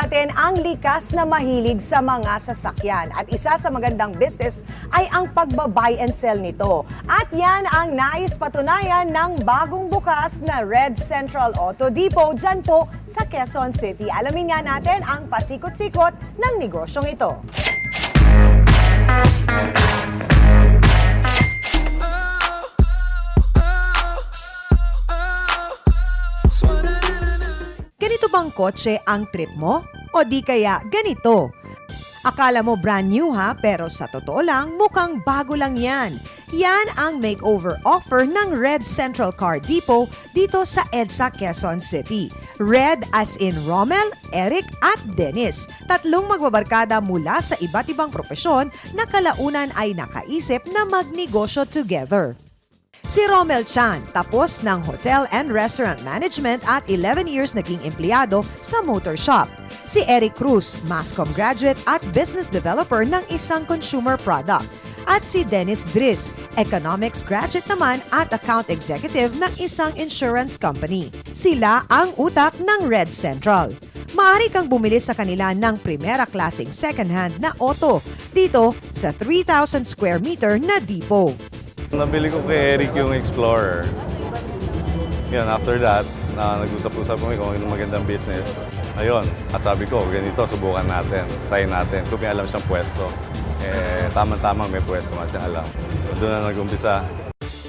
natin ang likas na mahilig sa mga sasakyan. At isa sa magandang business ay ang pagbabuy and sell nito. At yan ang nais patunayan ng bagong bukas na Red Central Auto Depot dyan po sa Quezon City. Alamin nga natin ang pasikot-sikot ng negosyong ito. Ganito bang kotse ang trip mo? O di kaya ganito? Akala mo brand new ha, pero sa totoo lang, mukhang bago lang yan. Yan ang makeover offer ng Red Central Car Depot dito sa EDSA, Quezon City. Red as in Romel, Eric at Dennis. Tatlong magbabarkada mula sa iba't ibang propesyon na kalaunan ay nakaisip na magnegosyo together. Si Romel Chan, tapos ng Hotel and Restaurant Management at 11 years naging empleyado sa motor shop. Si Eric Cruz, Masscom graduate at business developer ng isang consumer product. At si Dennis Driss, economics graduate naman at account executive ng isang insurance company. Sila ang utak ng Red Central. Maaari kang bumili sa kanila ng primera klaseng second-hand na auto dito sa 3,000 square meter na depot. Nabili ko kay Eric yung Explorer. Yan, after that, nag-usap-usap kami kung anong magandang business. Ayun, sabi ko, ganito, subukan natin, try natin. Kung may alam siyang pwesto, tama-tama may pwesto nga siyang alam. Doon na nag-umpisa.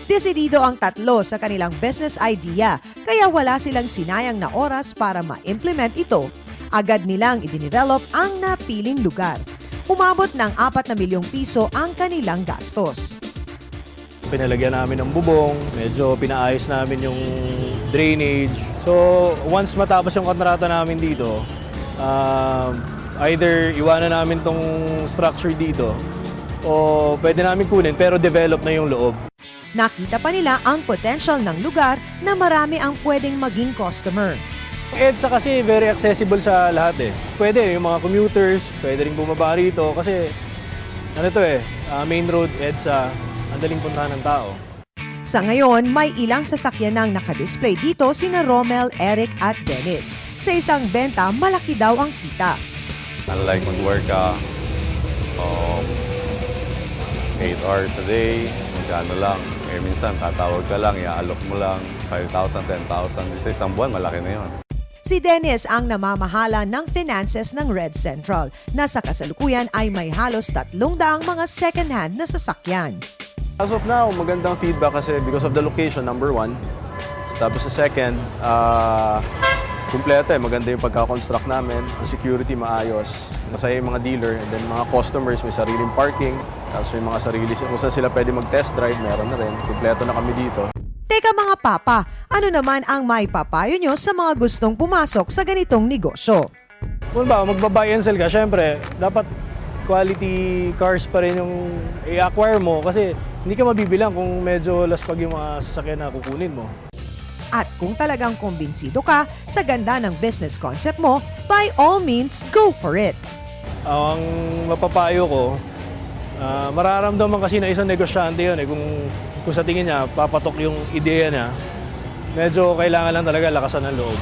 Desidido ang tatlo sa kanilang business idea, kaya wala silang sinayang na oras para ma-implement ito. Agad nilang i-develop ang napiling lugar. Umabot ng 4 na milyong piso ang kanilang gastos. Pinalagyan namin ng bubong, medyo pinaayos namin yung drainage. So, once matapos yung kontrata namin dito, either iwanan namin tong structure dito o pwede namin kunin pero develop na yung loob. Nakita pa nila ang potential ng lugar na marami ang pwedeng maging customer. EDSA kasi very accessible sa lahat eh. Pwede yung mga commuters, pwede rin bumaba rito kasi main road, EDSA, ang daling puntahan ng tao. Sa ngayon, may ilang sasakyan nang nakadisplay dito sina Romel, Eric at Dennis. Sa isang benta, malaki daw ang kita. Unlike mag-work ka, 8 hours a day, magkano lang. Minsan, tatawag ka lang, iaalok mo lang, 5,000, 10,000. Sa isang buwan, malaki na yun. Si Dennis ang namamahala ng finances ng Red Central na sa kasalukuyan ay may halos 300 mga second-hand na sasakyan. As of now, magandang feedback kasi because of the location, number one. Tapos sa second, kumpleto maganda yung pagka-construct namin. Ang security maayos. Masaya yung mga dealer and then mga customers may sariling parking. Tapos may mga sarili, kung saan sila pwede mag-test drive, meron na rin. Kumpleto na kami dito. Teka mga papa, ano naman ang may papayo nyo sa mga gustong pumasok sa ganitong negosyo? Kung ba, magbabuy and sell ka, syempre, dapat quality cars pa rin yung i-acquire mo kasi hindi ka mabibilang kung medyo laspag yung mga sasakyan na kukunin mo. At kung talagang kumbinsido ka sa ganda ng business concept mo, by all means, go for it. Ang mapapayo ko, mararamdaman kasi na isang negosyante yun eh. Kung sa tingin niya, papatok yung ideya niya, medyo kailangan lang talaga lakasan ng loob.